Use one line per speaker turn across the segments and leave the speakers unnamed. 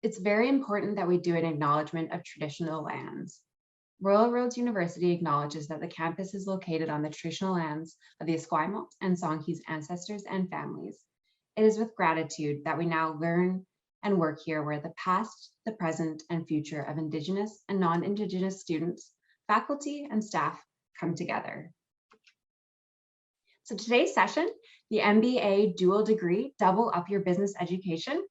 it's very important that we do an acknowledgement of traditional lands. Royal Roads University acknowledges that the campus is located on the traditional lands of the Esquimalt and Songhees ancestors and families. It is with gratitude that we now learn and work here where the past, the present, and future of Indigenous and non-Indigenous students, faculty, and staff come together. So today's session, the MBA Dual Degree, Double Up Your Business Education.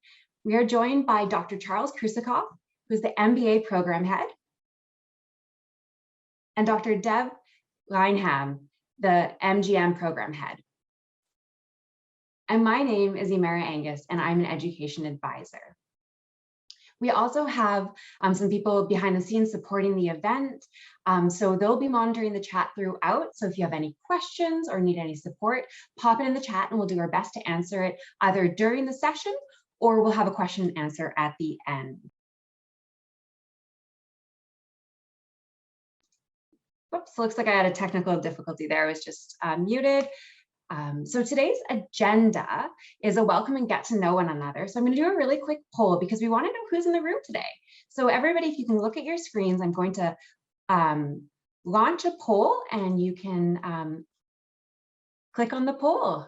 We are joined by Dr. Charles Krusikov, who's the MBA Program Head, and Dr. Debora Linehan, the MGM Program Head. And my name is Emera Angus, and I'm an Education Advisor. We also have some people behind the scenes supporting the event. So they'll be monitoring the chat throughout. So if you have any questions or need any support, pop it in the chat and we'll do our best to answer it either during the session or we'll have a question and answer at the end. Whoops, looks like I had a technical difficulty there. I was just muted. So today's agenda is a welcome and get to know one another. So I'm going to do a really quick poll because we want to know who's in the room today. So everybody, if you can look at your screens, I'm going to launch a poll and you can click on the poll.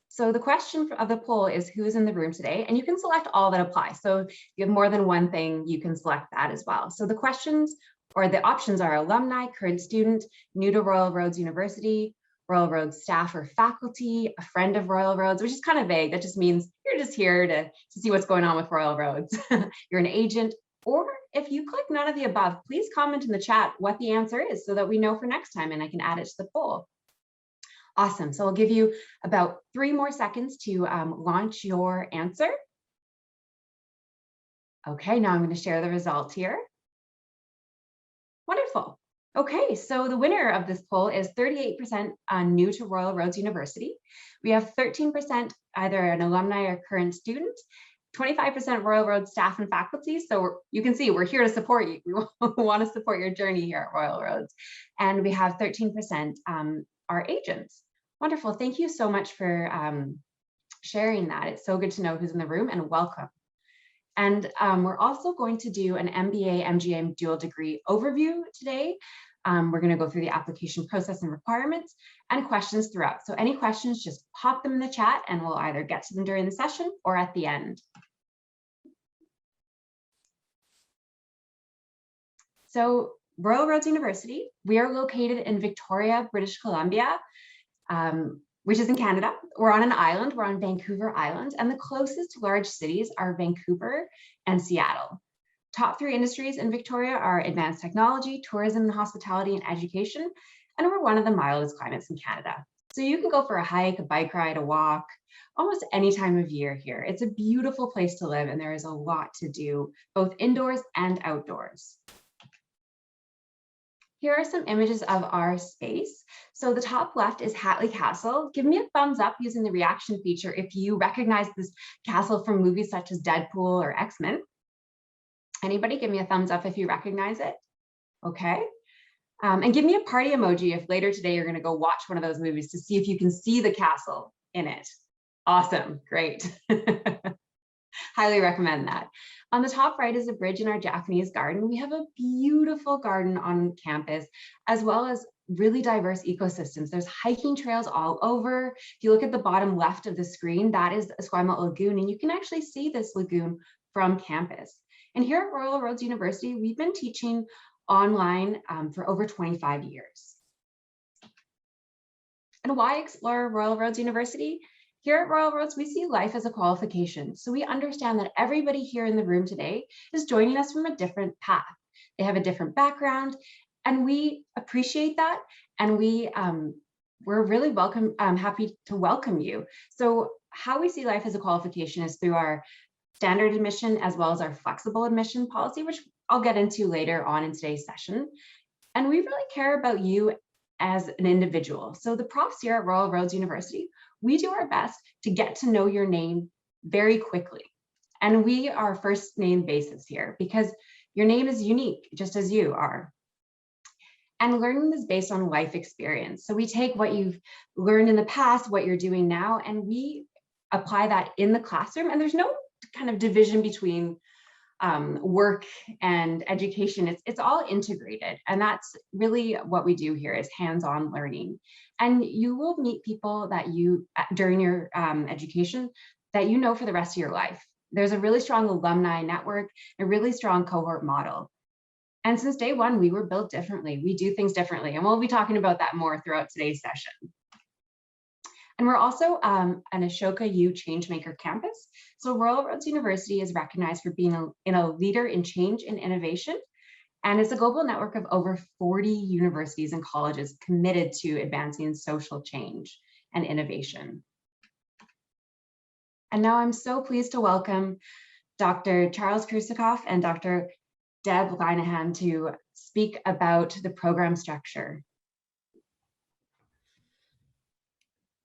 So the question of the poll is who's in the room today, and you can select all that apply. So if you have more than one thing, you can select that as well. So the questions or the options are alumni, current student, new to Royal Roads University, Royal Roads staff or faculty, a friend of Royal Roads, which is kind of vague. That just means you're just here to see what's going on with Royal Roads. You're an agent, or if you click none of the above, please comment in the chat what the answer is so that we know for next time and I can add it to the poll. Awesome, so I'll give you about 3 more seconds to launch your answer. Okay, now I'm going to share the results here. Wonderful. Okay, so the winner of this poll is 38% new to Royal Roads University. We have 13% either an alumni or current student, 25% Royal Roads staff and faculty. So you can see we're here to support you. We want to support your journey here at Royal Roads. And we have 13% are agents. Wonderful. Thank you so much for sharing that. It's so good to know who's in the room, and welcome. And we're also going to do an MBA MGM Dual Degree overview today. We're going to go through the application process and requirements and questions throughout. So any questions, just pop them in the chat and we'll either get to them during the session or at the end. So Royal Roads University, we are located in Victoria, British Columbia, which is in Canada. We're on an island, we're on Vancouver Island, and the closest large cities are Vancouver and Seattle. Top 3 industries in Victoria are advanced technology, tourism and hospitality, and education, and we're one of the mildest climates in Canada. So you can go for a hike, a bike ride, a walk, almost any time of year here. It's a beautiful place to live, and there is a lot to do, both indoors and outdoors. Here are some images of our space. So the top left is Hatley Castle. Give me a thumbs up using the reaction feature if you recognize this castle from movies such as Deadpool or X-Men. Anybody give me a thumbs up if you recognize it? Okay. And give me a party emoji if later today you're going to go watch one of those movies to see if you can see the castle in it. Awesome. Great. Highly recommend that. On the top right is a bridge in our Japanese garden. We have a beautiful garden on campus, as well as really diverse ecosystems. There's hiking trails all over. If you look at the bottom left of the screen, that is Esquimalt Lagoon, and you can actually see this lagoon from campus. And here at Royal Roads University, we've been teaching online for over 25 years. And why explore Royal Roads University? Here at Royal Roads, we see life as a qualification. So we understand that everybody here in the room today is joining us from a different path. They have a different background, and we appreciate that. And we're really happy to welcome you. So how we see life as a qualification is through our standard admission as well as our flexible admission policy, which I'll get into later on in today's session. And we really care about you as an individual. So the profs here at Royal Roads University, we do our best to get to know your name very quickly. And we are first name basis here because your name is unique, just as you are. And learning is based on life experience. So we take what you've learned in the past, what you're doing now, and we apply that in the classroom. And there's no kind of division between work and education. It's all integrated. And that's really what we do here is hands-on learning. And you will meet people that you, during your education, that you know for the rest of your life. There's a really strong alumni network, a really strong cohort model. And since day one, we were built differently. We do things differently. And we'll be talking about that more throughout today's session. And we're also an Ashoka U Changemaker campus. So Royal Roads University is recognized for being a leader in change and innovation. And it's a global network of over 40 universities and colleges committed to advancing social change and innovation. And now I'm so pleased to welcome Dr. Charles Krusikov and Dr. Debora Linehan to speak about the program structure.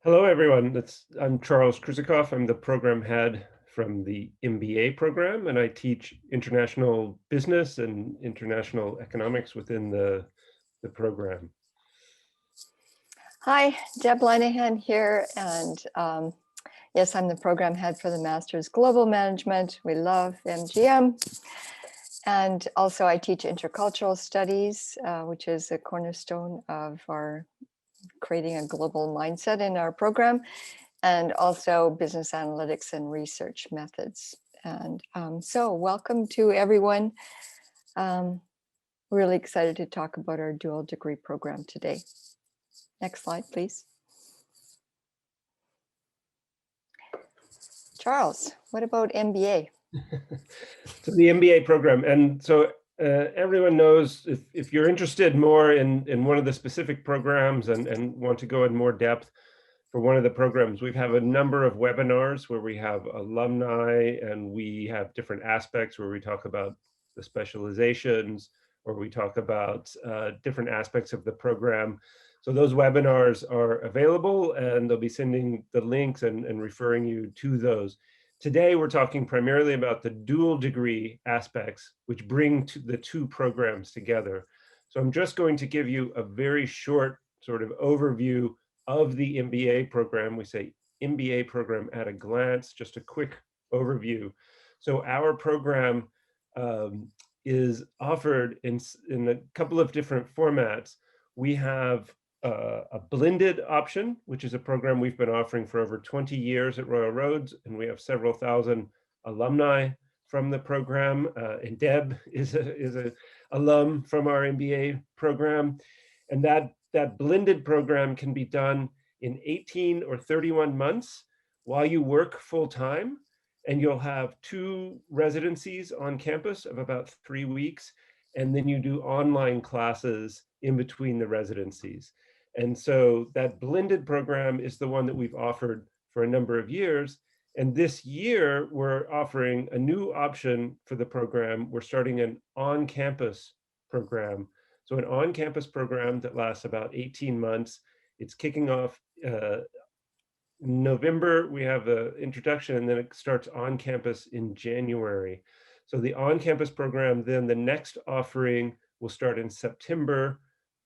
Hello, everyone. I'm Charles Krusikov. I'm the program head from the MBA program, and I teach international business and international economics within the program.
Hi, Deb Linehan here, and yes, I'm the program head for the Master's Global Management. We love MGM. And also I teach intercultural studies, which is a cornerstone of our creating a global mindset in our program, and also business analytics and research methods. And so welcome to everyone. Really excited to talk about our dual degree program today. Next slide, please. Charles, what about MBA?
So the MBA program, and so everyone knows if you're interested more in one of the specific programs and want to go in more depth for one of the programs, we have a number of webinars where we have alumni and we have different aspects where we talk about the specializations or we talk about different aspects of the program. So those webinars are available and they'll be sending the links and referring you to those. Today, we're talking primarily about the dual degree aspects, which bring the two programs together. So I'm just going to give you a very short sort of overview of the MBA program. We say MBA program at a glance, just a quick overview. So our program is offered in a couple of different formats. We have a blended option, which is a program we've been offering for over 20 years at Royal Roads, and we have several thousand alumni from the program. And Deb is a alum from our MBA program, and that blended program can be done in 18 or 31 months while you work full time, and you'll have 2 residencies on campus of about 3 weeks, and then you do online classes in between the residencies. And so that blended program is the one that we've offered for a number of years. And this year, we're offering a new option for the program. We're starting an on-campus program. So an on-campus program that lasts about 18 months. It's kicking off November. We have the introduction, and then it starts on campus in January. So the on-campus program, then the next offering will start in September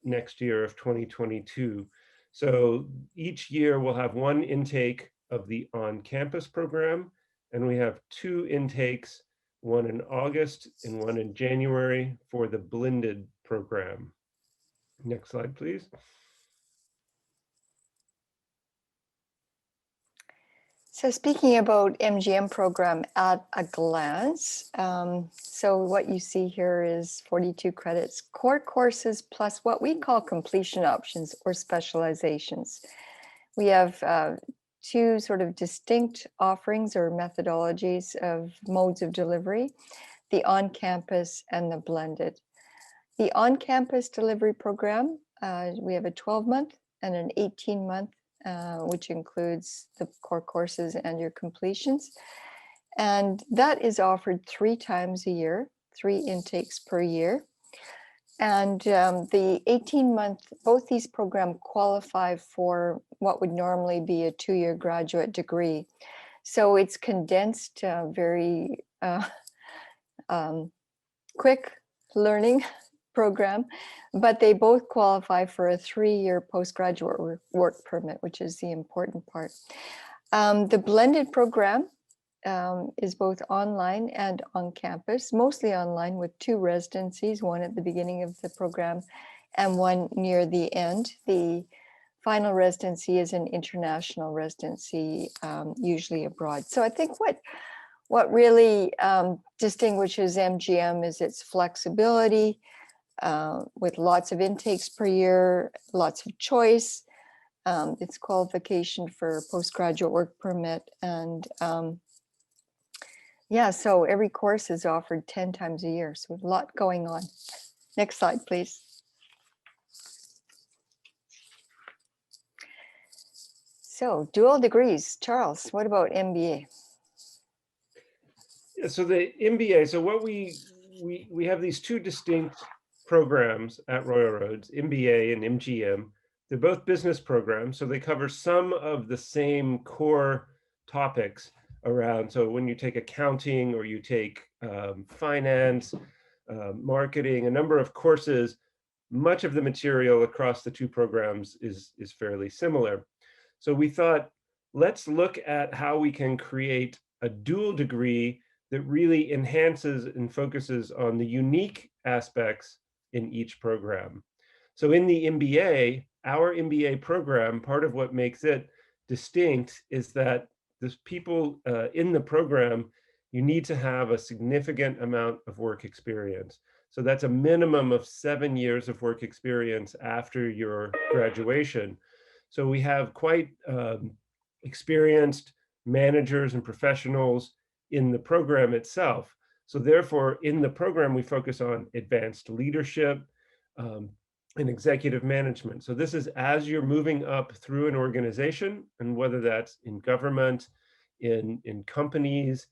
next year of 2022. So each year we'll have one intake of the on-campus program, and we have 2 intakes, one in August and one in January for the blended program. Next slide, please.
So speaking about MGM program at a glance, so what you see here is 42 credits, core courses, plus what we call completion options or specializations. We have 2 sort of distinct offerings or methodologies of modes of delivery, the on-campus and the blended. The on-campus delivery program, we have a 12-month and an 18-month which includes the core courses and your completions. And that is offered 3 times a year, 3 intakes per year. And the 18-month, both these programs qualify for what would normally be a 2-year graduate degree. So it's condensed, very quick learning program, but they both qualify for a 3-year postgraduate work permit, which is the important part. The blended program is both online and on campus, mostly online with 2 residencies, one at the beginning of the program and one near the end. The final residency is an international residency, usually abroad. So I think what really distinguishes MGM is its flexibility, with lots of intakes per year, lots of choice, its qualification for postgraduate work permit, and yeah, so every course is offered 10 times a year, so a lot going on. Next slide, please. So dual degrees. Charles, what about MBA?
Yeah, so the MBA, so what we have these 2 distinct programs at Royal Roads, MBA and MGM. They're both business programs, so they cover some of the same core topics around. So when you take accounting or you take finance, marketing, a number of courses, much of the material across the 2 programs is fairly similar. So we thought, let's look at how we can create a dual degree that really enhances and focuses on the unique aspects in each program. So in the MBA, our MBA program, part of what makes it distinct is that there's people in the program, you need to have a significant amount of work experience. So that's a minimum of 7 years of work experience after your graduation. So we have quite experienced managers and professionals in the program itself. So therefore, in the program, we focus on advanced leadership and executive management. So this is as you're moving up through an organization, and whether that's in government, in companies,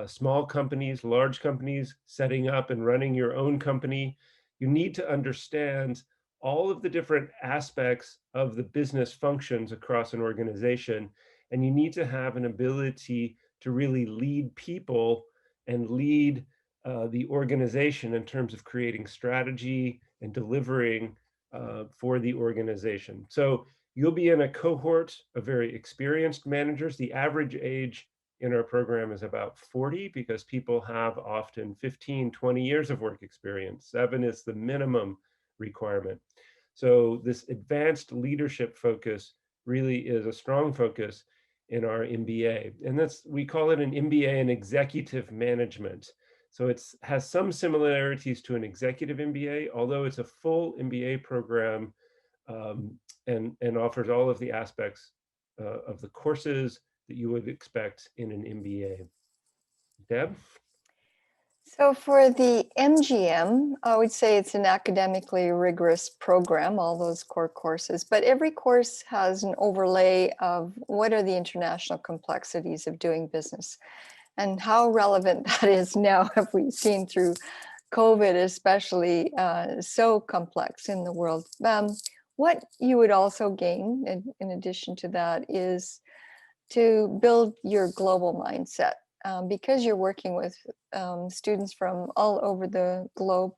small companies, large companies, setting up and running your own company, you need to understand all of the different aspects of the business functions across an organization. And you need to have an ability to really lead people and lead the organization in terms of creating strategy and delivering for the organization. So you'll be in a cohort of very experienced managers. The average age in our program is about 40 because people have often 15, 20 years of work experience. 7 is the minimum requirement. So this advanced leadership focus really is a strong focus in our MBA. And we call it an MBA in executive management. So it has some similarities to an executive MBA, although it's a full MBA program and offers all of the aspects of the courses that you would expect in an MBA. Deb?
So for the MGM, I would say it's an academically rigorous program, all those core courses, but every course has an overlay of what are the international complexities of doing business and how relevant that is now have we seen through COVID, especially so complex in the world. What you would also gain in addition to that is to build your global mindset. Because you're working with students from all over the globe,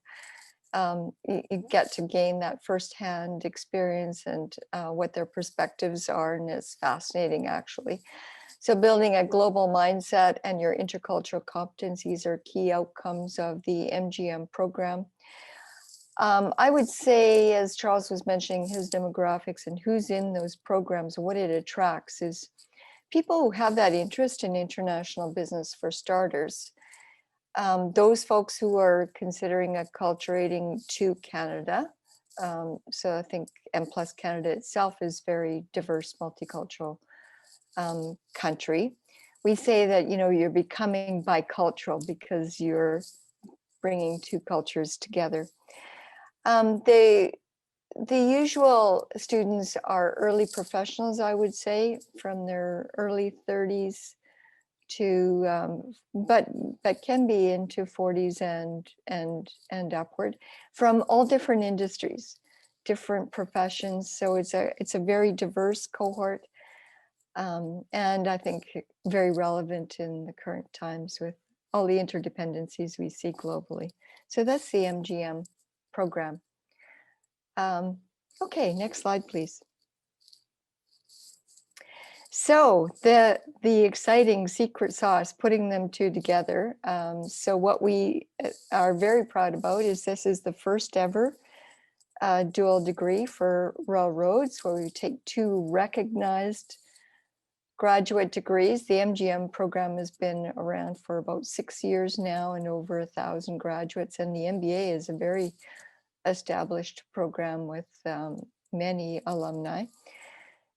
you get to gain that firsthand experience and what their perspectives are, and it's fascinating actually. So building a global mindset and your intercultural competencies are key outcomes of the MGM program. I would say, as Charles was mentioning, his demographics and who's in those programs, what it attracts is people who have that interest in international business for starters. Those folks who are considering acculturating to Canada. So I think M+ Canada itself is very diverse, multicultural country. We say that, you know, you're becoming bicultural because you're bringing 2 cultures together. The usual students are early professionals, I would say, from their early 30s to, but can be into 40s and upward, from all different industries, different professions. So it's a very diverse cohort, and I think very relevant in the current times with all the interdependencies we see globally. So that's the MGM program. Okay, next slide, please. So the exciting secret sauce, putting them two together. So what we are very proud about is this is the first ever dual degree for railroads, where we take two recognized graduate degrees. The MGM program has been around for about 6 years now and over 1,000 graduates. And the MBA is a very established program with many alumni.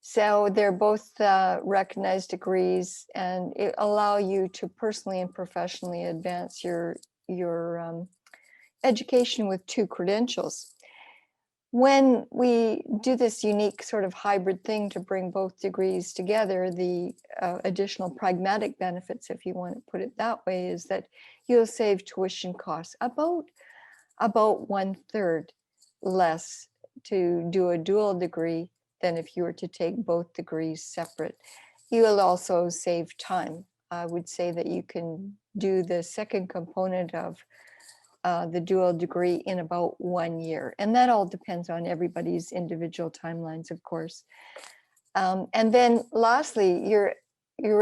So they're both recognized degrees, and it allow you to personally and professionally advance your education with two credentials. When we do this unique sort of hybrid thing to bring both degrees together, the additional pragmatic benefits, if you want to put it that way, is that you'll save tuition costs about 1/3 less to do a dual degree than if you were to take both degrees separate. You will also save time. I would say that you can do the second component of the dual degree in about 1 year. And that all depends on everybody's individual timelines, of course. And then lastly, you're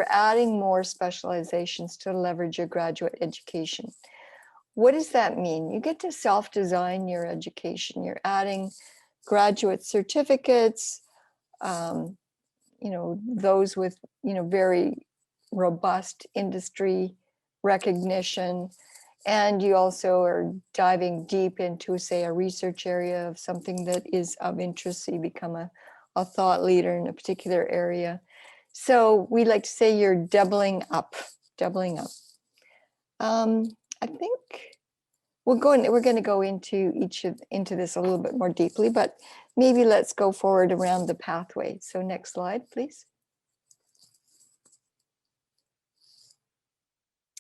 adding more specializations to leverage your graduate education. What does that mean? You get to self-design your education. You're adding graduate certificates, those with, very robust industry recognition. And you also are diving deep into, say, a research area of something that is of interest. So you become a thought leader in a particular area. So we like to say you're doubling up. I think we're going to go into this a little bit more deeply, but maybe let's go forward around the pathway. So next slide, please.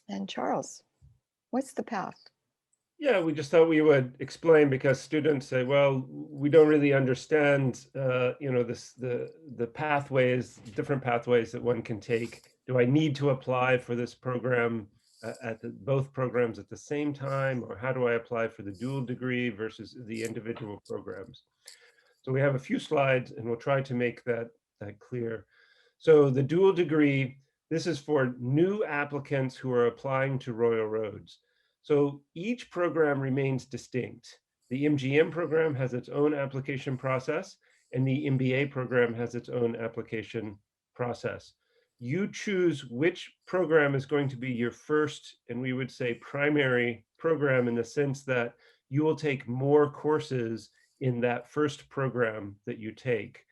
And Charles, what's the path?
Yeah, we just thought we would explain, because students say, well, we don't really understand, the pathways, different pathways that one can take. Do I need to apply for this program at both programs at the same time, or how do I apply for the dual degree versus the individual programs? So we have a few slides, and we'll try to make that clear. So the dual degree, this is for new applicants who are applying to Royal Roads. So each program remains distinct. The MGM program has its own application process, and the MBA program has its own application process. You choose which program is going to be your first, and we would say primary program, in the sense that you will take more courses in that first program that you take.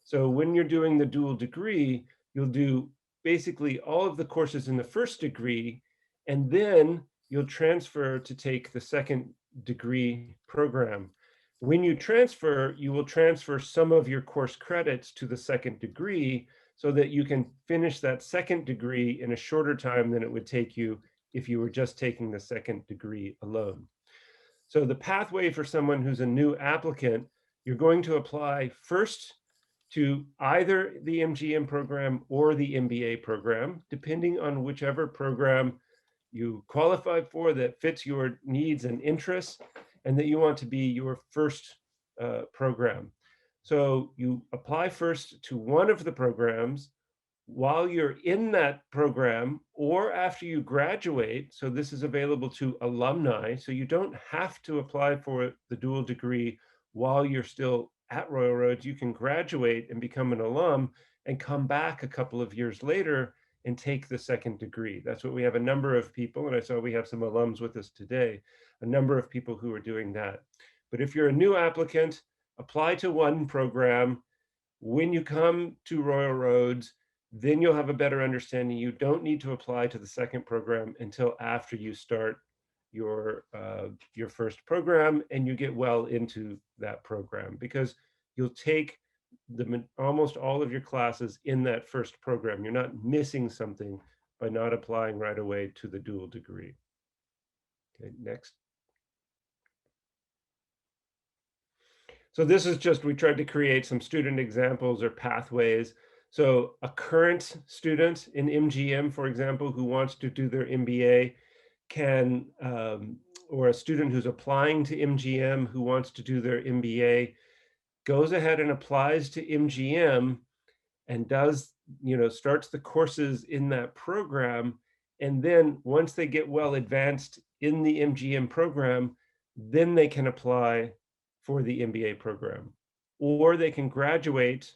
So when you're doing the dual degree, you'll do basically all of the courses in the first degree, and then you'll transfer to take the second degree program. When you transfer, you will transfer some of your course credits to the second degree, so that you can finish that second degree in a shorter time than it would take you if you were just taking the second degree alone. So the pathway for someone who's a new applicant, you're going to apply first to either the MGM program or the MBA program, depending on whichever program you qualify for that fits your needs and interests, and that you want to be your first program. So you apply first to one of the programs while you're in that program, or after you graduate. So this is available to alumni. So you don't have to apply for the dual degree while you're still at Royal Roads. You can graduate and become an alum and come back a couple of years later and take the second degree. That's what we have a number of people, and I saw we have some alums with us today, a number of people who are doing that. But if you're a new applicant, apply to one program. When you come to Royal Roads, then you'll have a better understanding. You don't need to apply to the second program until after you start your first program and you get well into that program, because you'll take almost all of your classes in that first program. You're not missing something by not applying right away to the dual degree. Okay, next. So this is just, we tried to create some student examples or pathways. So a current student in MGM, for example, who wants to do their MBA can, or a student who's applying to MGM who wants to do their MBA, goes ahead and applies to MGM, and does, starts the courses in that program. And then once they get well advanced in the MGM program, then they can apply for the MBA program. Or they can graduate,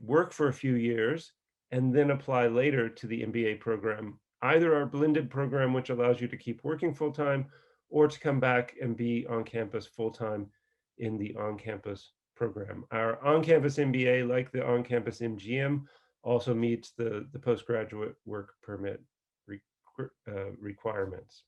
work for a few years, and then apply later to the MBA program, either our blended program, which allows you to keep working full-time, or to come back and be on campus full-time in the on-campus program. Our on-campus MBA, like the on-campus MGM, also meets the postgraduate work permit requirements.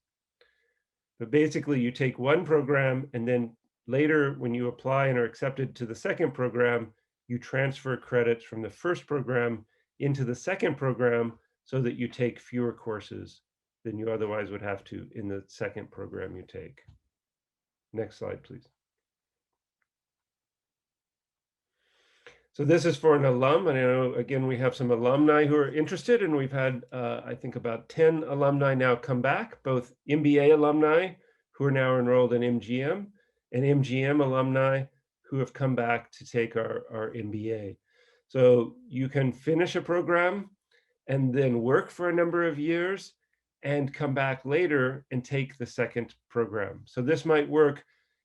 But basically, you take one program, and then later, when you apply and are accepted to the second program, you transfer credits from the first program into the second program so that you take fewer courses than you otherwise would have to in the second program you take. Next slide, please. So this is for an alum, and I know, again, we have some alumni who are interested, and we've had, I think, about 10 alumni now come back, both MBA alumni who are now enrolled in MGM, and MGM alumni who have come back to take our MBA. So you can finish a program and then work for a number of years and come back later and take the second program. So this might work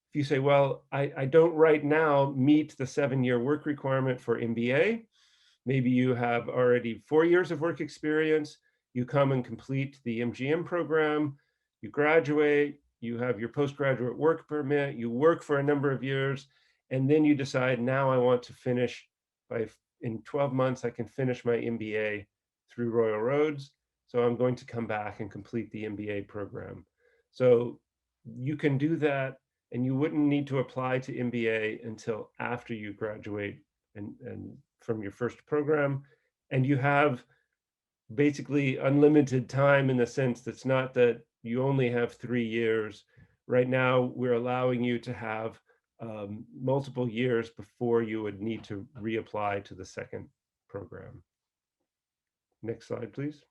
if you say, well, I don't right now meet the 7-year work requirement for MBA. Maybe you have already 4 years of work experience. You come and complete the MGM program, you graduate, you have your postgraduate work permit, you work for a number of years, and then you decide, now I want to finish in 12 months, I can finish my MBA through Royal Roads. So I'm going to come back and complete the MBA program. So you can do that, and you wouldn't need to apply to MBA until after you graduate and from your first program. And you have basically unlimited time, in the sense that's not that you only have 3 years. Right now, we're allowing you to have multiple years before you would need to reapply to the second program. Next slide, please.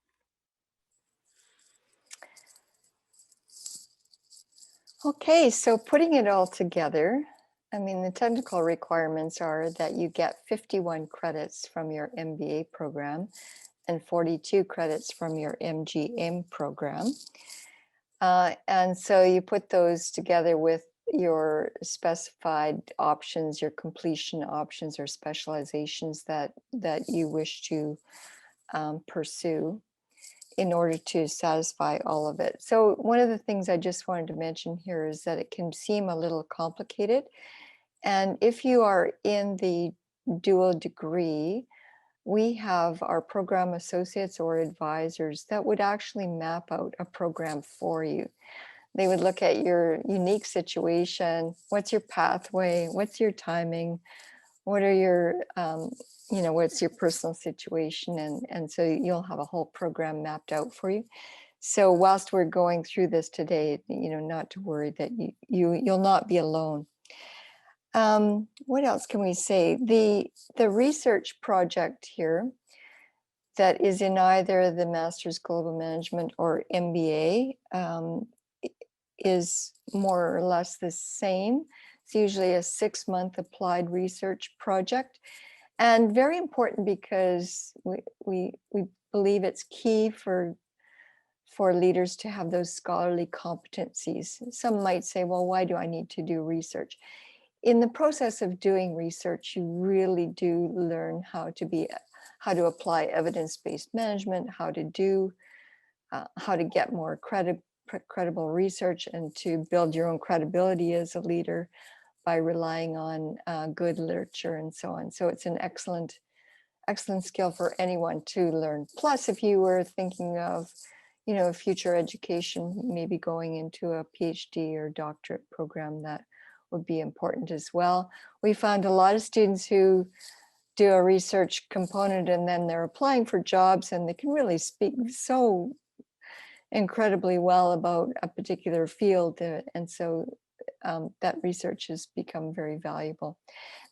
Okay, so putting it all together, I mean, the technical requirements are that you get 51 credits from your MBA program and 42 credits from your MGM program. And so you put those together with your specified options, your completion options or specializations that you wish to pursue in order to satisfy all of it. So one of the things I just wanted to mention here is that it can seem a little complicated. And if you are in the dual degree, we have our program associates or advisors that would actually map out a program for you. They would look at your unique situation. What's your pathway? What's your timing? What are your, what's your personal situation? And so you'll have a whole program mapped out for you. So whilst we're going through this today, not to worry that you'll not be alone. What else can we say? The research project here that is in either the Master's Global Management or MBA is more or less the same. It's usually a 6-month applied research project, and very important because we believe it's key for leaders to have those scholarly competencies. Some might say, well, why do I need to do research? In the process of doing research, you really do learn how to apply evidence-based management, how to get more credible research, and to build your own credibility as a leader by relying on good literature and so on. So it's an excellent skill for anyone to learn. Plus, if you were thinking of, future education, maybe going into a PhD or doctorate program, that would be important as well. We found a lot of students who do a research component and then they're applying for jobs, and they can really speak so incredibly well about a particular field, and so that research has become very valuable.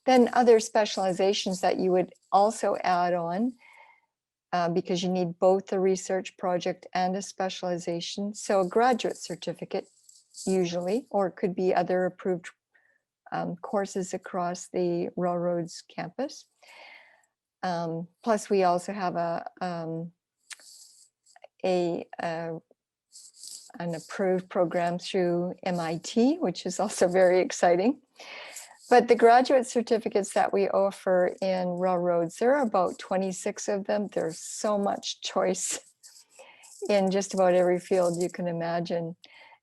Then other specializations that you would also add on, because you need both a research project and a specialization. So a graduate certificate usually, or it could be other approved courses across the Railroads campus. Plus, we also have an approved program through MIT, which is also very exciting. But the graduate certificates that we offer in railroads, there are about 26 of them. There's so much choice in just about every field you can imagine.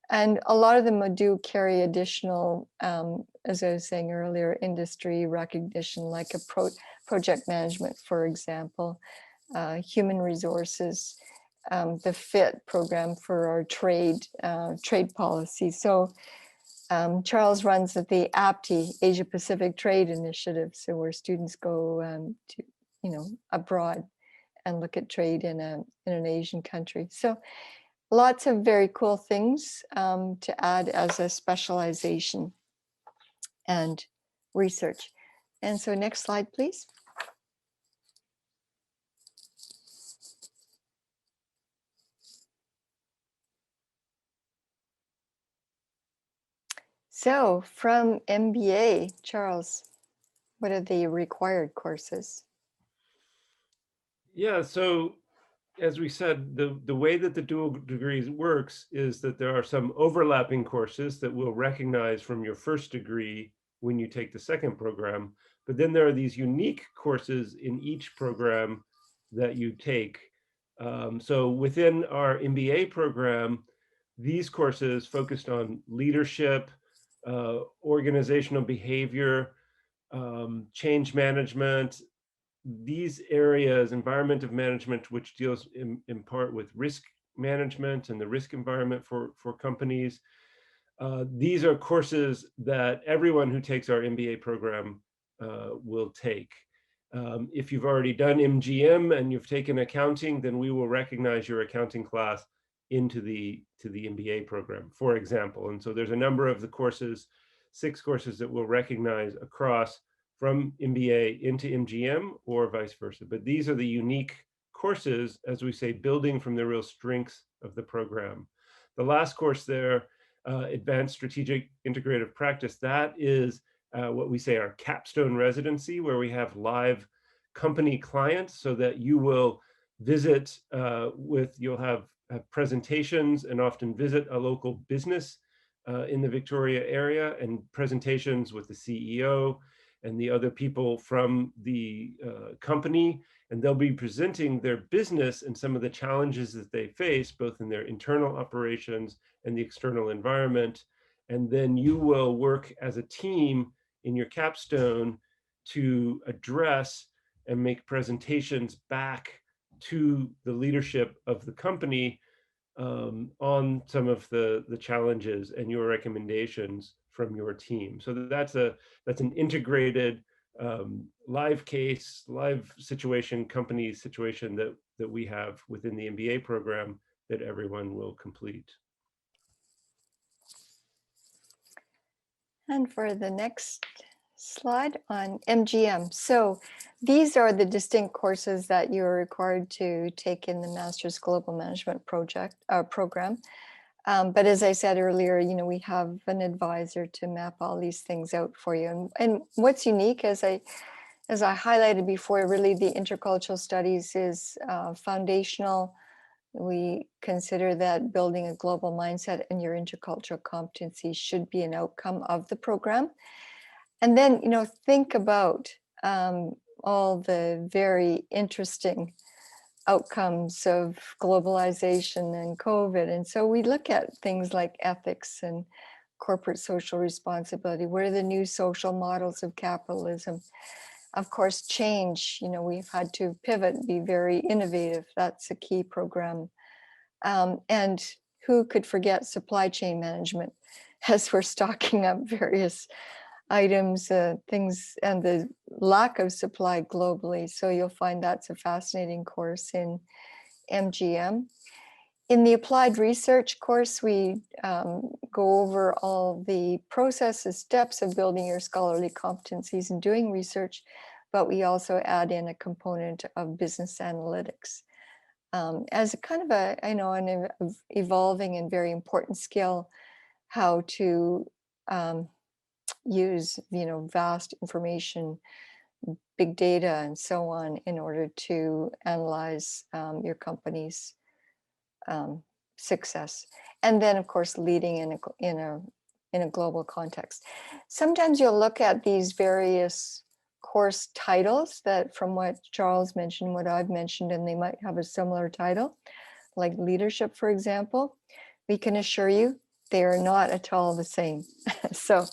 And a lot of them do carry additional, as I was saying earlier, industry recognition, like a project management, for example, human resources, the FIT program for our trade policy. So Charles runs the APTI, Asia Pacific Trade Initiative, so where students go to, abroad and look at trade in an Asian country. So lots of very cool things to add as a specialization and research. And so next slide, please. So from MBA, Charles, what are the required courses?
Yeah, so as we said, the way that the dual degrees works is that there are some overlapping courses that we'll recognize from your first degree when you take the second program. But then there are these unique courses in each program that you take. So within our MBA program, these courses focused on leadership, organizational behavior, change management, these areas, environment of management, which deals in part with risk management and the risk environment for companies. These are courses that everyone who takes our MBA program will take. If you've already done MGM and you've taken accounting, then we will recognize your accounting class into the MBA program, for example. And so there's a number of the courses, 6 courses that we'll recognize across from MBA into MGM or vice versa. But these are the unique courses, as we say, building from the real strengths of the program. The last course there, Advanced Strategic Integrative Practice, that is what we say our capstone residency, where we have live company clients so that you will visit you'll have presentations and often visit a local business in the Victoria area and presentations with the CEO and the other people from the company, and they'll be presenting their business and some of the challenges that they face, both in their internal operations and the external environment. And then you will work as a team in your capstone to address and make presentations back to the leadership of the company on some of the challenges and your recommendations from your team. So that's an integrated live case, live situation, company situation that we have within the MBA program that everyone will complete.
And for the next slide on MGM. So these are the distinct courses that you're required to take in the Master's Global Management program. But as I said earlier, we have an advisor to map all these things out for you. And what's unique, as I highlighted before, really the intercultural studies is foundational. We consider that building a global mindset and your intercultural competency should be an outcome of the program. And then, think about all the very interesting outcomes of globalization and COVID. And so we look at things like ethics and corporate social responsibility. What are the new social models of capitalism? Of course, change, we've had to pivot, be very innovative. That's a key program. And who could forget supply chain management as we're stocking up various items, things, and the lack of supply globally. So you'll find that's a fascinating course in MGM. In the applied research course, we go over all the processes, steps of building your scholarly competencies and doing research, but we also add in a component of business analytics as a kind of an evolving and very important skill, how to use vast information big data and so on in order to analyze your company's success. And then, of course, leading in a global context. Sometimes you'll look at these various course titles that, from what Charles mentioned, what I've mentioned, and they might have a similar title, like leadership, for example. We can assure you they are not at all the same. So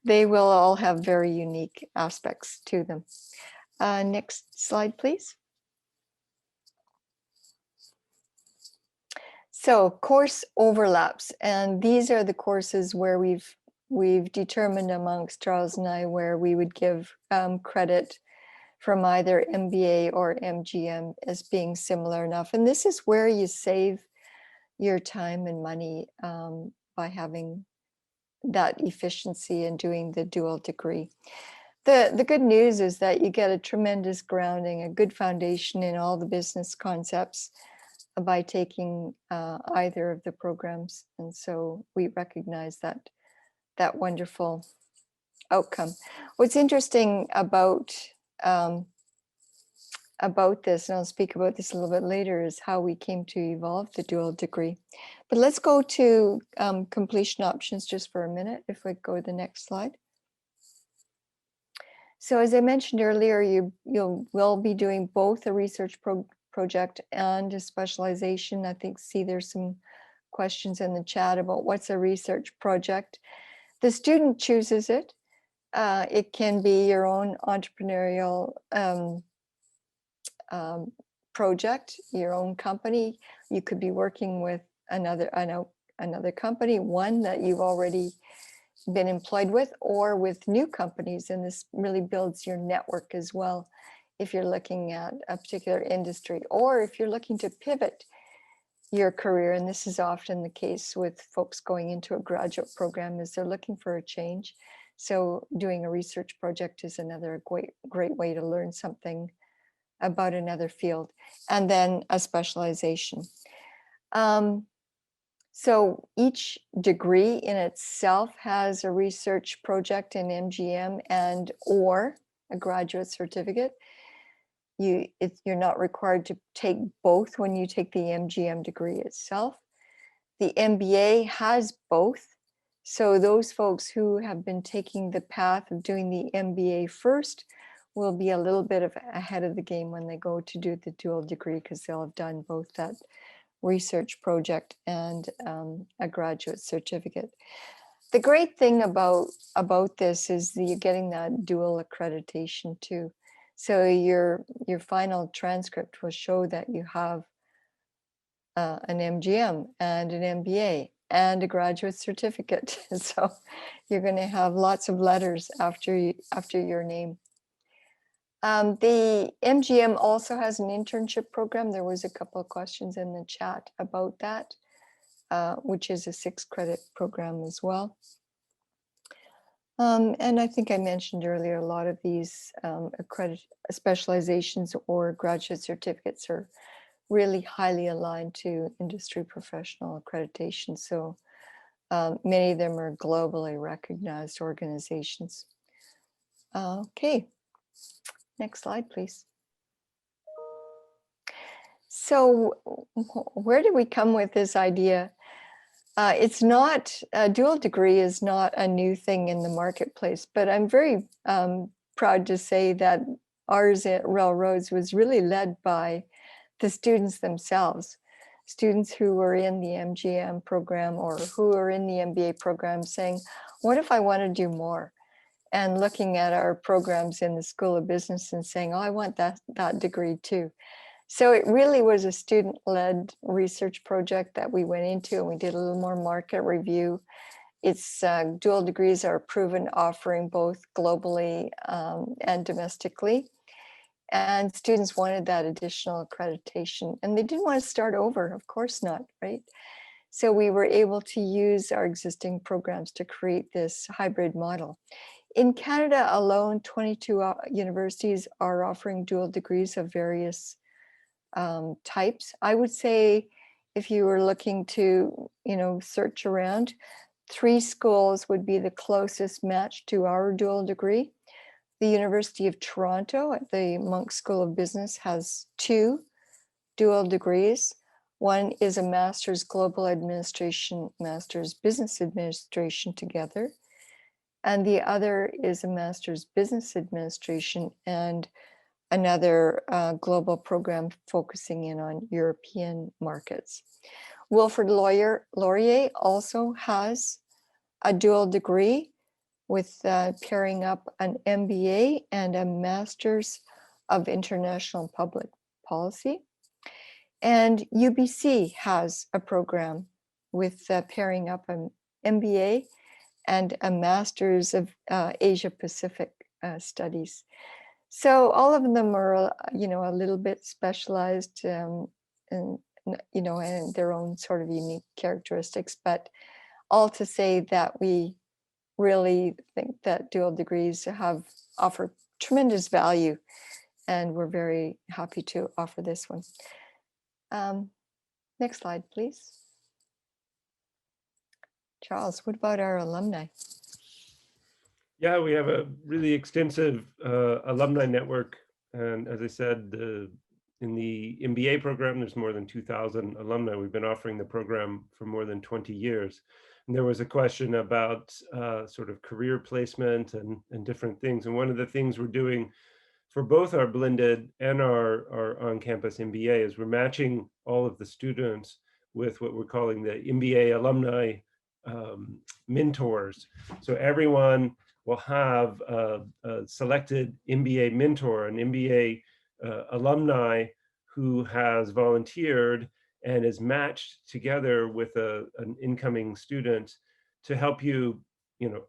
they will all have very unique aspects to them. Next slide, please. So course overlaps, and these are the courses where we've determined amongst Charles and I where we would give credit from either MBA or MGM as being similar enough. And this is where you save your time and money by having that efficiency in doing the dual degree. The good news is that you get a tremendous grounding, a good foundation in all the business concepts by taking either of the programs. And so we recognize that wonderful outcome. What's interesting about this, and I'll speak about this a little bit later, is how we came to evolve the dual degree. But let's go to completion options just for a minute, if we go to the next slide. So as I mentioned earlier, you will be doing both a research project and a specialization. I think, see, there's some questions in the chat about what's a research project. The student chooses it. It can be your own entrepreneurial project, your own company. You could be working with another company, one that you've already been employed with, or with new companies, and this really builds your network as well if you're looking at a particular industry, or if you're looking to pivot your career. And this is often the case with folks going into a graduate program, is they're looking for a change. So doing a research project is another great way to learn something about another field. And then a specialization. So each degree in itself has a research project in MGM and or a graduate certificate. You're not required to take both when you take the MGM degree itself. The MBA has both. So those folks who have been taking the path of doing the MBA first will be a little bit ahead of the game when they go to do the dual degree, because they'll have done both that research project and a graduate certificate. The great thing about this is that you're getting that dual accreditation too. So your final transcript will show that you have an MGM and an MBA and a graduate certificate. So you're going to have lots of letters after your name. The MGM also has an internship program. There was a couple of questions in the chat about that, which is a 6-credit program as well. And I think I mentioned earlier, a lot of these specializations or graduate certificates are really highly aligned to industry professional accreditation. So many of them are globally recognized organizations. Okay. Next slide, please. So where did we come with this idea? It's not, a dual degree is not a new thing in the marketplace, but I'm very proud to say that ours at Railroads was really led by the students themselves, students who were in the MGM program or who are in the MBA program saying, what if I want to do more? And looking at our programs in the School of Business and saying, oh, I want that degree too. So it really was a student-led research project that we went into, and we did a little more market review. Its dual degrees are a proven offering both globally and domestically. And students wanted that additional accreditation, and they didn't want to start over, of course not, right? So we were able to use our existing programs to create this hybrid model. In Canada alone, 22 universities are offering dual degrees of various types. I would say if you were looking to, search around, 3 schools would be the closest match to our dual degree. The University of Toronto at the Monk School of Business has 2 dual degrees. One is a Master's Global Administration, Master's Business Administration together. And the other is a Master's Business Administration and another global program focusing in on European markets. Wilfrid Laurier also has a dual degree with pairing up an MBA and a Master's of International Public Policy. And UBC has a program with pairing up an MBA and a Master's of Asia Pacific Studies. So all of them are, a little bit specialized and their own sort of unique characteristics, but all to say that we really think that dual degrees offer tremendous value, and we're very happy to offer this one. Next slide, please. Charles, what about our alumni?
Yeah, we have a really extensive alumni network. And as I said, in the MBA program, there's more than 2,000 alumni. We've been offering the program for more than 20 years. And there was a question about sort of career placement and different things. And one of the things we're doing for both our blended and our on-campus MBA is we're matching all of the students with what we're calling the MBA alumni mentors. So everyone will have a selected MBA mentor, an MBA alumni who has volunteered and is matched together with an incoming student to help you,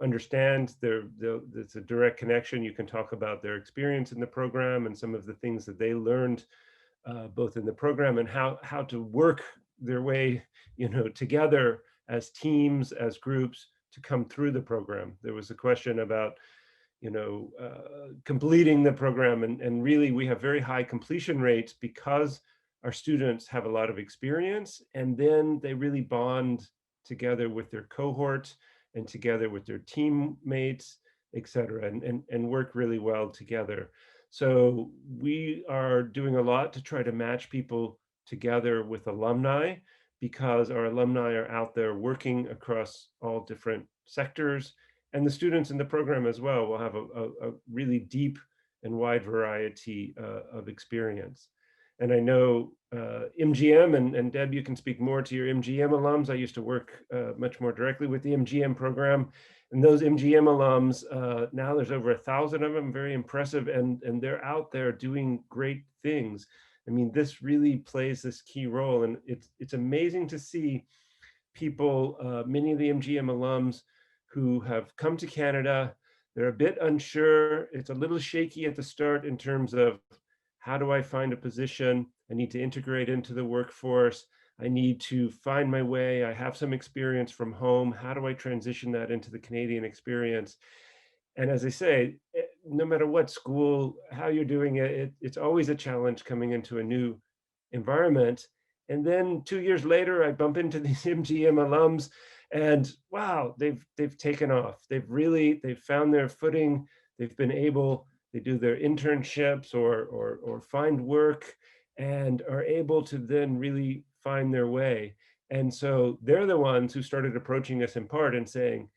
understand there's a direct connection. You can talk about their experience in the program and some of the things that they learned both in the program and how to work their way, together as teams, as groups to come through the program. There was a question about, completing the program, and really we have very high completion rates because our students have a lot of experience, and then they really bond together with their cohort and together with their teammates, et cetera, and work really well together. So we are doing a lot to try to match people together with alumni, because our alumni are out there working across all different sectors, and the students in the program as well will have a really deep and wide variety of experience. And I know MGM, and Deb, you can speak more to your MGM alums. I used to work much more directly with the MGM program, and those MGM alums, now there's over 1,000 of them, very impressive, and they're out there doing great things. I mean, this really plays this key role, and it's amazing to see people, many of the MGM alums who have come to Canada. They're a bit unsure. It's a little shaky at the start in terms of, how do I find a position? I need to integrate into the workforce. I need to find my way. I have some experience from home. How do I transition that into the Canadian experience? And as I say, no matter what school, how you're doing it, it's always a challenge coming into a new environment. And then 2 years later, I bump into these MGM alums, and wow, they've taken off. They've found their footing. They've been able, they do their internships or find work and are able to then really find their way. And so they're the ones who started approaching us in part and saying,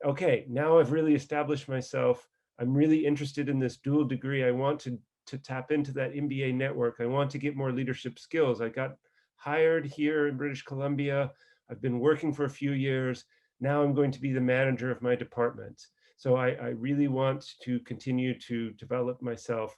okay, now I've really established myself. I'm really interested in this dual degree. I want to tap into that MBA network. I want to get more leadership skills. I got hired here in British Columbia. I've been working for a few years. Now I'm going to be the manager of my department. So I really want to continue to develop myself.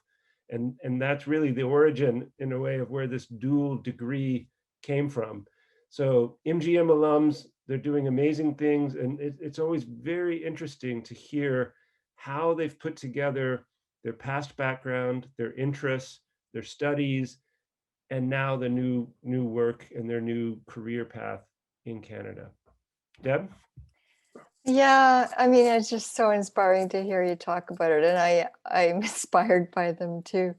And that's really the origin, in a way, of where this dual degree came from. So MGM alums, they're doing amazing things. And it's always very interesting to hear how they've put together their past background, their interests, their studies, and now the new work and their new career path in Canada. Deb?
Yeah, I mean, it's just so inspiring to hear you talk about it, and I'm inspired by them too.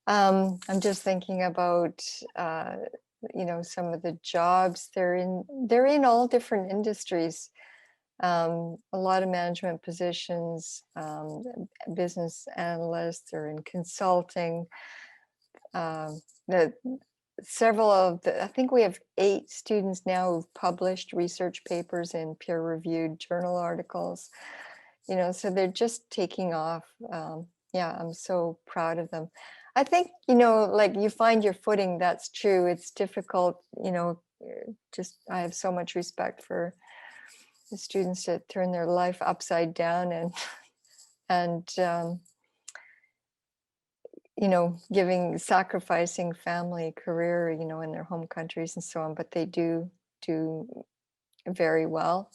I'm just thinking about some of the jobs they're in all different industries. A lot of management positions, business analysts or in consulting. Several of the, I think we have 8 students now who've published research papers in peer-reviewed journal articles, you know, so they're just taking off. Yeah, I'm so proud of them. I think, you know, like you find your footing, that's true. It's difficult, you know, just I have so much respect for the students that turn their life upside down and you know, sacrificing family, career, you know, in their home countries and so on, but they do very well.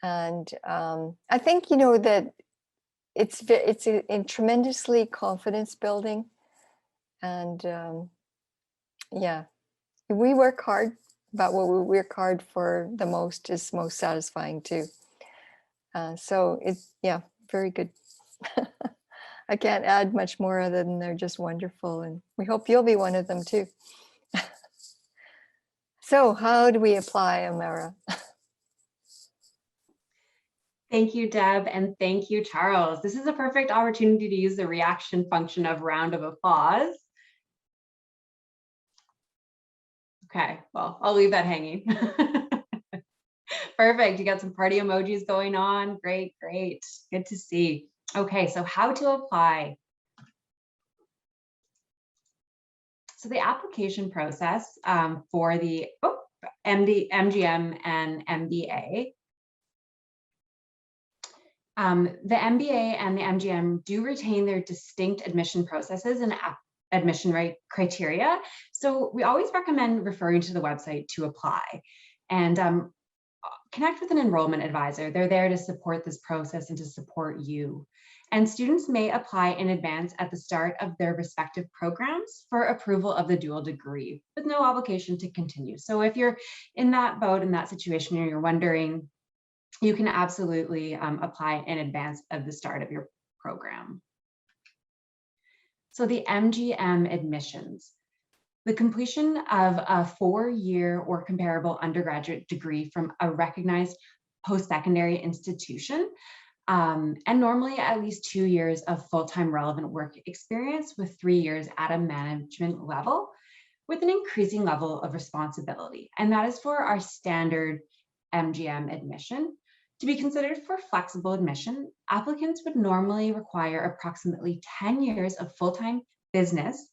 And I think, you know, that it's a tremendously confidence building. And yeah, we work hard, but what we work hard for the most is most satisfying too. So it's, yeah, very good. I can't add much more other than they're just wonderful, and we hope you'll be one of them too. So how do we apply, Amara?
Thank you, Deb, and thank you, Charles. This is a perfect opportunity to use the reaction function of round of applause. Okay, well, I'll leave that hanging. Perfect, you got some party emojis going on. Great, great, good to see. Okay, so how to apply. So the application process for the MGM and MBA. The MBA and the MGM do retain their distinct admission processes and admission criteria. So we always recommend referring to the website to apply and connect with an enrollment advisor. They're there to support this process and to support you. And students may apply in advance at the start of their respective programs for approval of the dual degree with no obligation to continue. So if you're in that boat, in that situation, and you're wondering, you can absolutely apply in advance of the start of your program. So the MGM admissions. The completion of a 4-year or comparable undergraduate degree from a recognized post-secondary institution, and normally at least 2 years of full-time relevant work experience with 3 years at a management level with an increasing level of responsibility. And that is for our standard MGM admission. To be considered for flexible admission, applicants would normally require approximately 10 years of full-time business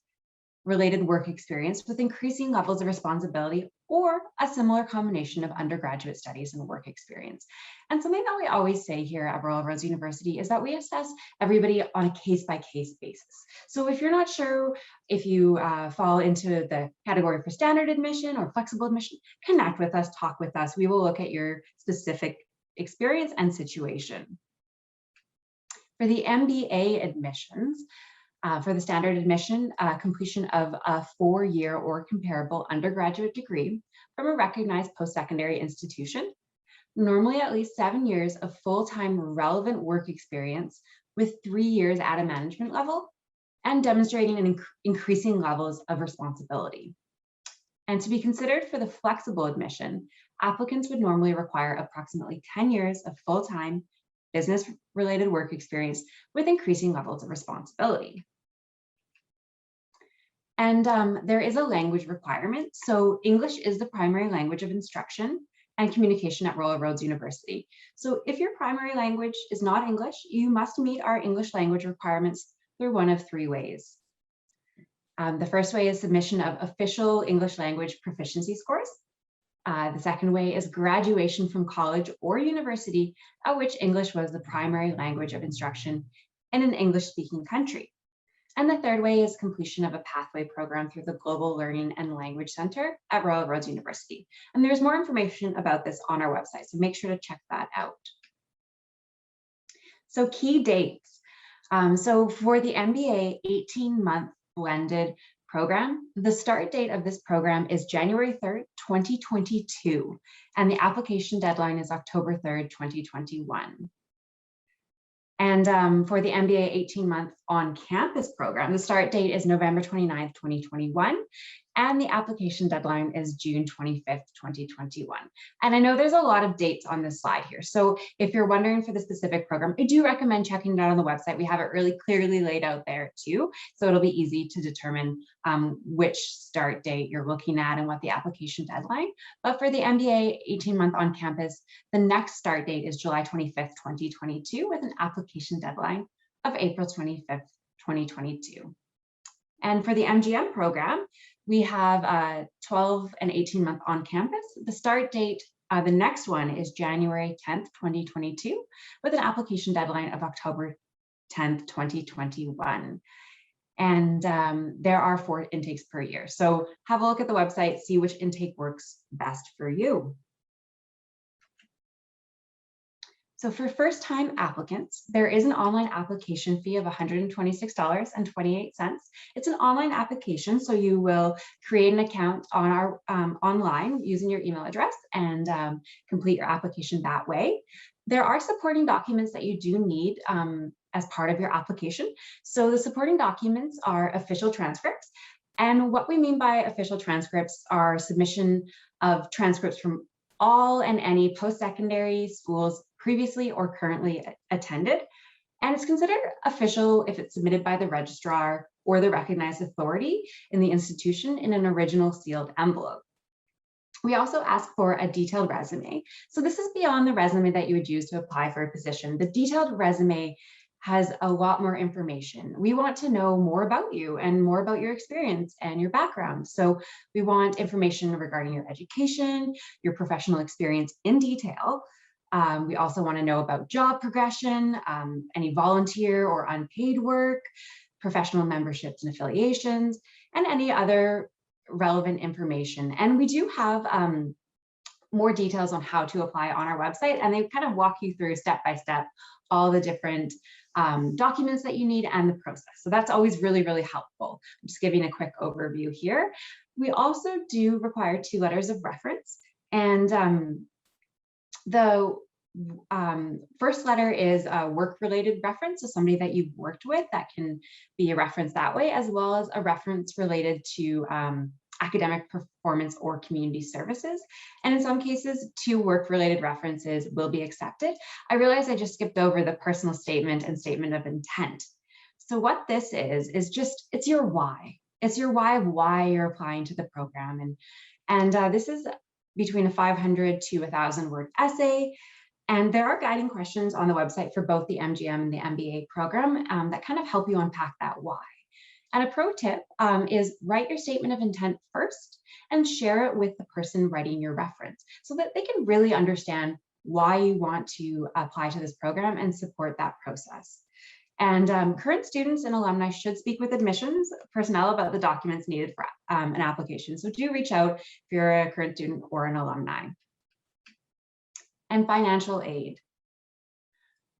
related work experience with increasing levels of responsibility or a similar combination of undergraduate studies and work experience. And something that we always say here at Royal Roads University is that we assess everybody on a case-by-case basis. So if you're not sure if you fall into the category for standard admission or flexible admission, connect with us, talk with us. We will look at your specific experience and situation. For the MBA admissions, for the standard admission, completion of a 4-year or comparable undergraduate degree from a recognized post-secondary institution, normally at least 7 years of full-time relevant work experience with 3 years at a management level, and demonstrating an increasing levels of responsibility. And to be considered for the flexible admission, applicants would normally require approximately 10 years of full-time business-related work experience with increasing levels of responsibility. And there is a language requirement. So English is the primary language of instruction and communication at Royal Roads University. So if your primary language is not English, you must meet our English language requirements through one of 3 ways. The first way is submission of official English language proficiency scores. The second way is graduation from college or university at which English was the primary language of instruction in an English-speaking country. And the third way is completion of a pathway program through the Global Learning and Language Center at Royal Roads University. And there's more information about this on our website, so make sure to check that out. So key dates. So for the MBA 18-month blended program, the start date of this program is January 3rd, 2022, and the application deadline is October 3rd, 2021. And for the MBA 18-month on-campus program, the start date is November 29th, 2021, and the application deadline is June 25th, 2021. And I know there's a lot of dates on this slide here. So if you're wondering for the specific program, I do recommend checking it out on the website. We have it really clearly laid out there too. So it'll be easy to determine which start date you're looking at and what the application deadline. But for the MBA 18-month on campus, the next start date is July 25th, 2022 with an application deadline of April 25th, 2022. And for the MGM program, we have 12 and 18-month on campus. The start date, the next one is January 10th, 2022, with an application deadline of October 10th, 2021. And there are 4 intakes per year. So have a look at the website, see which intake works best for you. So for first-time applicants, there is an online application fee of $126.28. It's an online application, so you will create an account on our online using your email address and complete your application that way. There are supporting documents that you do need as part of your application. So the supporting documents are official transcripts. And what we mean by official transcripts are submission of transcripts from all and any post-secondary schools previously or currently attended. And it's considered official if it's submitted by the registrar or the recognized authority in the institution in an original sealed envelope. We also ask for a detailed resume. So this is beyond the resume that you would use to apply for a position. The detailed resume has a lot more information. We want to know more about you and more about your experience and your background. So we want information regarding your education, your professional experience in detail. We also want to know about job progression, any volunteer or unpaid work, professional memberships and affiliations, and any other relevant information. And we do have more details on how to apply on our website, and they kind of walk you through step by step all the different documents that you need and the process. So that's always really, really helpful. I'm just giving a quick overview here. We also do require 2 letters of reference, and the first letter is a work-related reference, so somebody that you've worked with, that can be a reference that way, as well as a reference related to academic performance or community services. And in some cases, 2 work-related references will be accepted. I realize I just skipped over the personal statement and statement of intent. So what this is just, it's your why. It's your why of why you're applying to the program. And this is between a 500 to 1,000 word essay. And there are guiding questions on the website for both the MGM and the MBA program that kind of help you unpack that why. And a pro tip is write your statement of intent first and share it with the person writing your reference so that they can really understand why you want to apply to this program and support that process. And current students and alumni should speak with admissions personnel about the documents needed for an application. So do reach out if you're a current student or an alumni. And financial aid.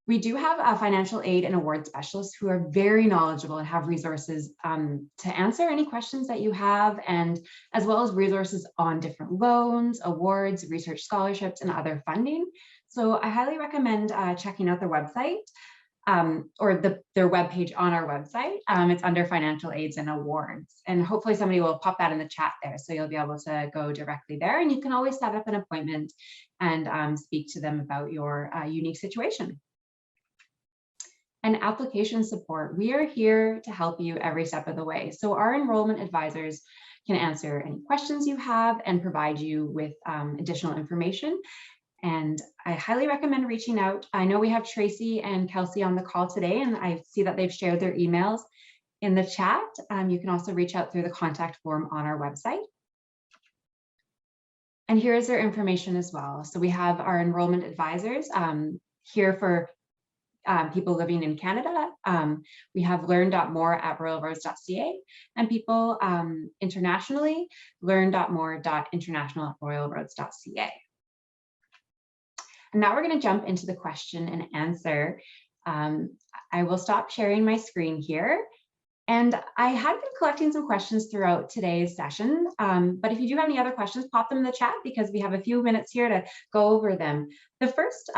We do have a financial aid and award specialists who are very knowledgeable and have resources to answer any questions that you have, and as well as resources on different loans, awards, research scholarships, and other funding. So I highly recommend checking out their website or their webpage on our website. It's under financial aids and awards. And hopefully somebody will pop that in the chat there, so you'll be able to go directly there, and you can always set up an appointment and speak to them about your unique situation. And application support. We are here to help you every step of the way. So our enrollment advisors can answer any questions you have and provide you with additional information. And I highly recommend reaching out. I know we have Tracy and Kelsey on the call today, and I see that they've shared their emails in the chat. You can also reach out through the contact form on our website. And here is their information as well. So we have our enrollment advisors here for people living in Canada. We have learn.more@royalroads.ca, and people internationally, learn.more.international@royalroads.ca. And now we're going to jump into the question and answer. I will stop sharing my screen here. And I had been collecting some questions throughout today's session, but if you do have any other questions, pop them in the chat because we have a few minutes here to go over them. The first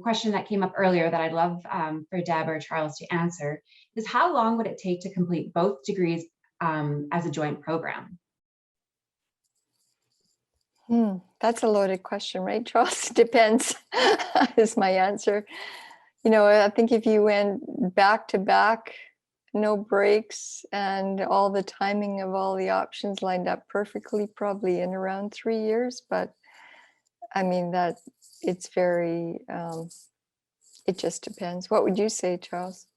question that came up earlier that I'd love for Deb or Charles to answer is, how long would it take to complete both degrees as a joint program?
That's a loaded question, right, Charles? Depends is my answer. You know, I think if you went back to back, no breaks, and all the timing of all the options lined up perfectly, probably in around 3 years. But I mean, that it's very, it just depends. What would you say, Charles?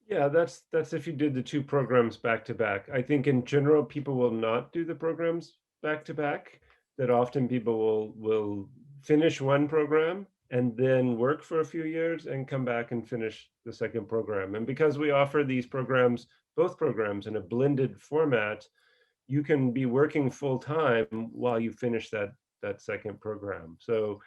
Yeah, that's if you did the two programs back to back. I think in general, people will not do the programs back to back. That often people will finish one program and then work for a few years and come back and finish the second program. And because we offer these programs, both programs, in a blended format, you can be working full time while you finish that second program. So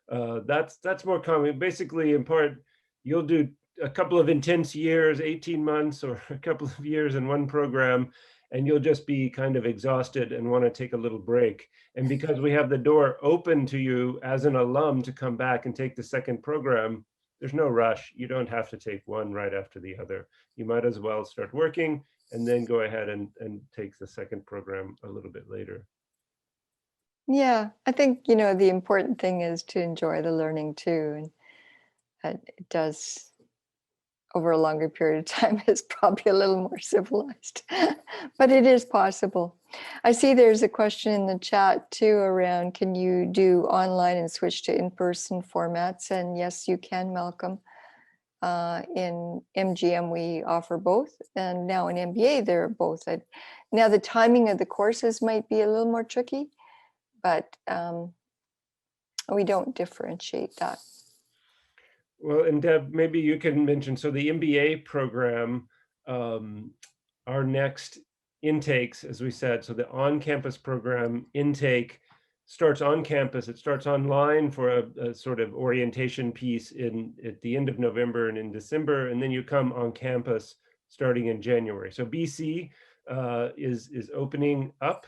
that's more common. Basically, in part, you'll do a couple of intense years, 18 months or a couple of years in one program, and you'll just be kind of exhausted and want to take a little break. And because we have the door open to you as an alum to come back and take the second program, there's no rush. You don't have to take one right after the other. You might as well start working and then go ahead and take the second program a little bit later.
Yeah, I think, you know, the important thing is to enjoy the learning too. And it does, over a longer period of time, is probably a little more civilized, but it is possible. I see there's a question in the chat too around, can you do online and switch to in-person formats? And yes, you can, Malcolm. In MGM, we offer both. And now in MBA, they're both. Now the timing of the courses might be a little more tricky, but we don't differentiate that.
Well, and Deb, maybe you can mention, so the MBA program, our next intakes, as we said, so the on-campus program intake starts on campus. It starts online for a sort of orientation piece at the end of November and in December, and then you come on campus starting in January. So BC is opening up,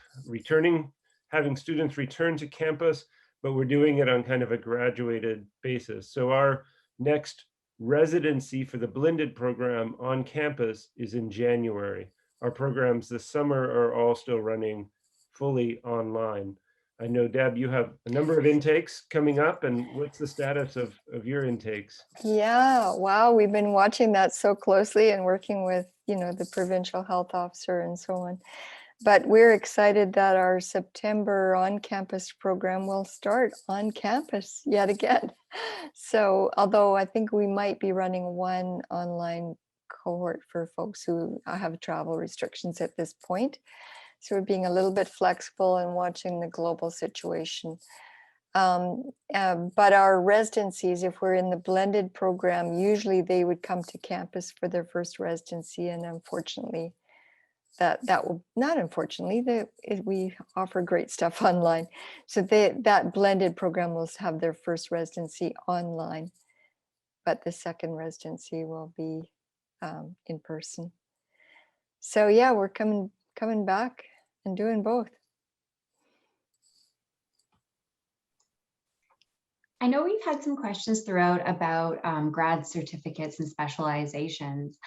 having students return to campus, but we're doing it on kind of a graduated basis. So our next residency for the blended program on campus is in January. Our programs this summer are all still running fully online. I know, Deb, you have a number of intakes coming up, and what's the status of your intakes?
Yeah, wow, we've been watching that so closely and working with, you know, the provincial health officer and so on. But we're excited that our September on-campus program will start on campus yet again. So although I think we might be running one online cohort for folks who have travel restrictions at this point. So we're being a little bit flexible and watching the global situation. But our residencies, if we're in the blended program, usually they would come to campus for their first residency. And unfortunately, that will not unfortunately we offer great stuff online, so that blended program will have their first residency online, but the second residency will be in person. So yeah, we're coming back and doing both.
I know we've had some questions throughout about grad certificates and specializations.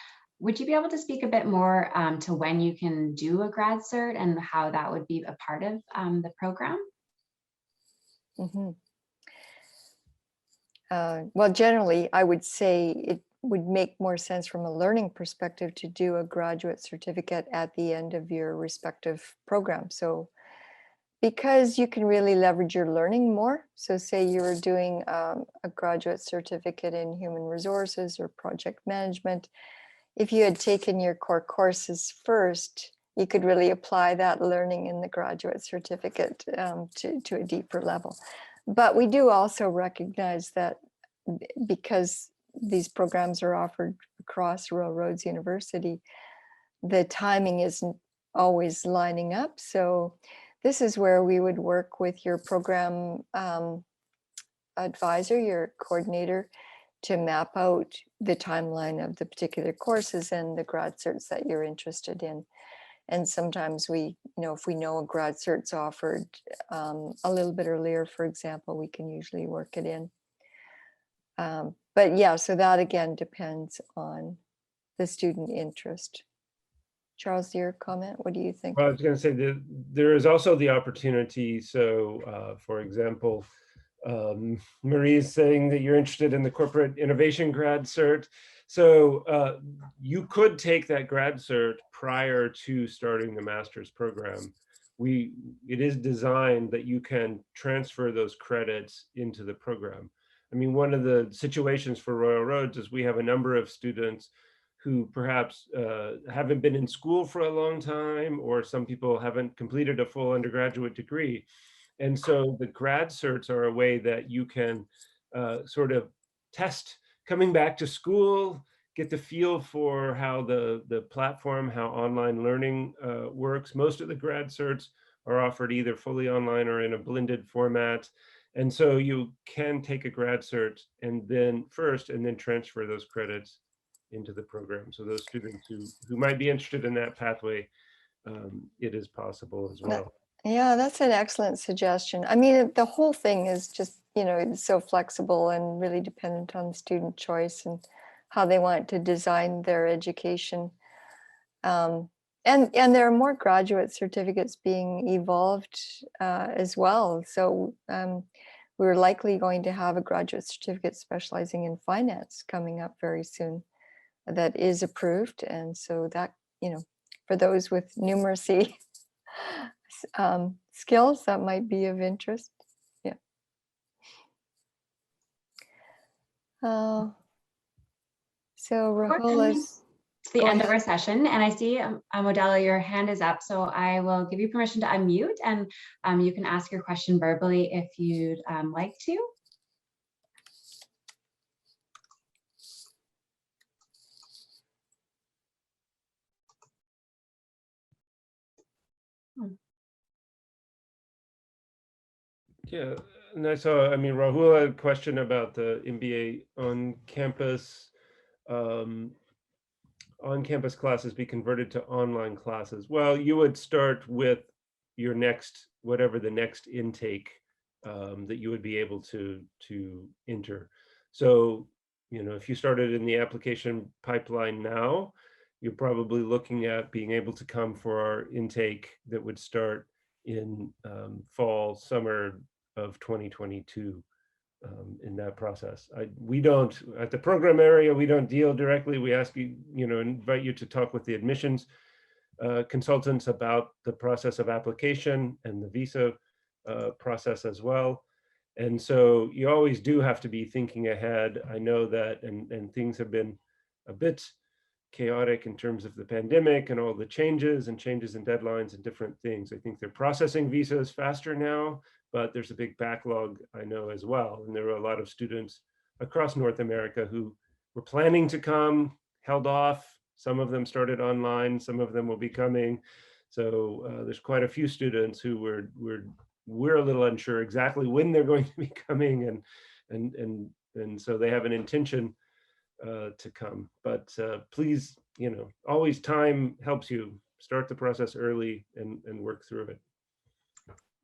Would you be able to speak a bit more to when you can do a grad cert and how that would be a part of the program?
Mm-hmm. Well, generally, I would say it would make more sense from a learning perspective to do a graduate certificate at the end of your respective program. So because you can really leverage your learning more. So say you were doing a graduate certificate in human resources or project management. If you had taken your core courses first, you could really apply that learning in the graduate certificate to a deeper level. But we do also recognize that because these programs are offered across Royal Roads University, the timing isn't always lining up. So this is where we would work with your program advisor, your coordinator, to map out the timeline of the particular courses and the grad certs that you're interested in. And sometimes we, you know, if we know a grad cert's offered a little bit earlier, for example, we can usually work it in. But yeah, so that again depends on the student interest. Charles, your comment, what do you think?
Well, I was going to say that there is also the opportunity. So, for example, Marie is saying that you're interested in the corporate innovation grad cert. So you could take that grad cert prior to starting the master's program. It is designed that you can transfer those credits into the program. I mean, one of the situations for Royal Roads is we have a number of students who perhaps haven't been in school for a long time, or some people haven't completed a full undergraduate degree. And so the grad certs are a way that you can sort of test coming back to school, get the feel for how the platform, how online learning works. Most of the grad certs are offered either fully online or in a blended format. And so you can take a grad cert and then transfer those credits into the program. So those students who might be interested in that pathway, it is possible as well.
Yeah, that's an excellent suggestion. I mean, the whole thing is just, it's so flexible and really dependent on student choice and how they want to design their education. And there are more graduate certificates being evolved as well. So we're likely going to have a graduate certificate specializing in finance coming up very soon that is approved. And so that, for those with numeracy skills, that might be of interest. Yeah. So Rahul is...
It's the end of our session, and I see, Modella, your hand is up, so I will give you permission to unmute, and you can ask your question verbally if you'd like to.
Yeah, and Rahul had a question about the MBA on-campus classes be converted to online classes. Well, you would start with your whatever the next intake that you would be able to enter. So, if you started in the application pipeline now, you're probably looking at being able to come for our intake that would start in fall, summer of 2022. In that process, we don't, at the program area, we don't deal directly. We ask you, invite you to talk with the admissions consultants about the process of application and the visa process as well. And so you always do have to be thinking ahead. I know that, and things have been a bit chaotic in terms of the pandemic and all the changes in deadlines and different things. I think they're processing visas faster now, but there's a big backlog, I know, as well. And there are a lot of students across North America who were planning to come, held off. Some of them started online, some of them will be coming. So there's quite a few students who we're a little unsure exactly when they're going to be coming, and so they have an intention to come. But please, always time helps you. Start the process early and work through it.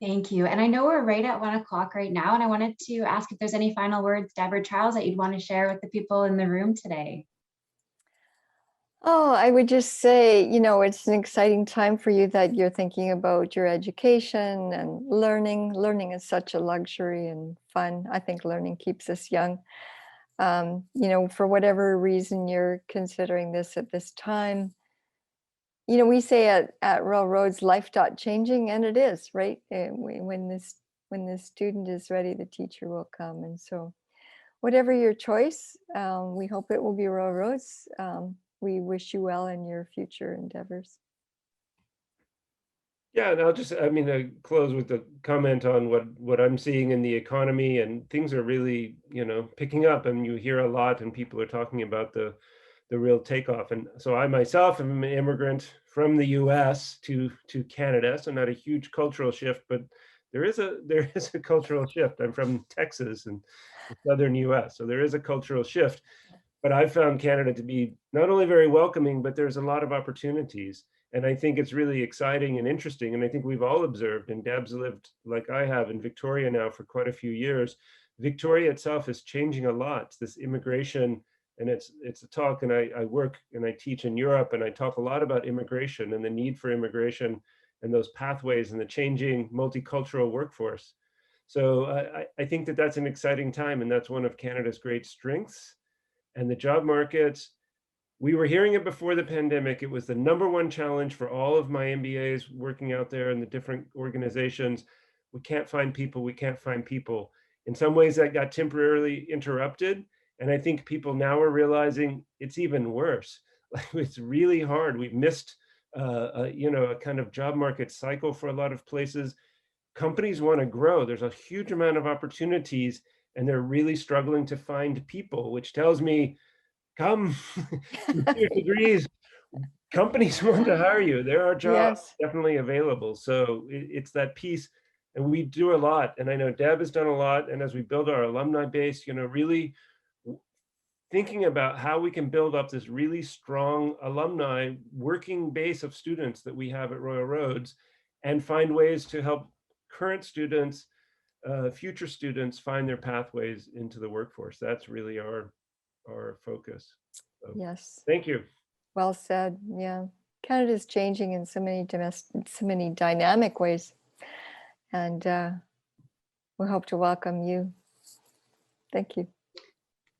Thank you. And I know we're right at 1 o'clock right now, and I wanted to ask if there's any final words, Deborah, Charles, that you'd want to share with the people in the room today.
Oh, I would just say, it's an exciting time for you that you're thinking about your education and learning. Learning is such a luxury and fun. I think learning keeps us young. For whatever reason you're considering this at this time, we say at Royal Roads, life changing, and it is, right? When the student is ready, the teacher will come. And so whatever your choice, we hope it will be Royal Roads. We wish you well in your future endeavors.
Yeah, and I'll just, close with a comment on what I'm seeing in the economy, and things are really, picking up, and you hear a lot, and people are talking about the real takeoff. And so I myself am an immigrant from the US to Canada, so not a huge cultural shift, but there is a cultural shift. I'm from Texas and the southern US, so there is a cultural shift. But I've found Canada to be not only very welcoming, but there's a lot of opportunities. And I think it's really exciting and interesting. And I think we've all observed, and Deb's lived like I have in Victoria now for quite a few years. Victoria itself is changing a lot. This immigration and it's a talk, and I work and I teach in Europe, and I talk a lot about immigration and the need for immigration and those pathways and the changing multicultural workforce. So I think that that's an exciting time, and that's one of Canada's great strengths. And the job markets, we were hearing it before the pandemic. It was the #1 challenge for all of my MBAs working out there in the different organizations. We can't find people, we can't find people. In some ways that got temporarily interrupted. And I think people now are realizing it's even worse. Like, it's really hard. We've missed a kind of job market cycle for a lot of places. Companies want to grow. There's a huge amount of opportunities, and they're really struggling to find people, which tells me, come with your degrees. Companies want to hire you. There are jobs
Yes.
definitely available. So it's that piece, and we do a lot. And I know Deb has done a lot. And as we build our alumni base, really thinking about how we can build up this really strong alumni working base of students that we have at Royal Roads, and find ways to help current students, future students find their pathways into the workforce. That's really our focus. So,
Yes.
thank you.
Well said. Yeah. Canada is changing in so many dynamic ways. And we hope to welcome you. Thank you.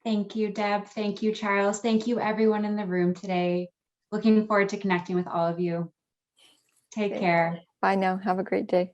Thank you, Deb. Thank you, Charles. Thank you, everyone in the room today. Looking forward to connecting with all of you. Take care.
Bye now. Have a great day.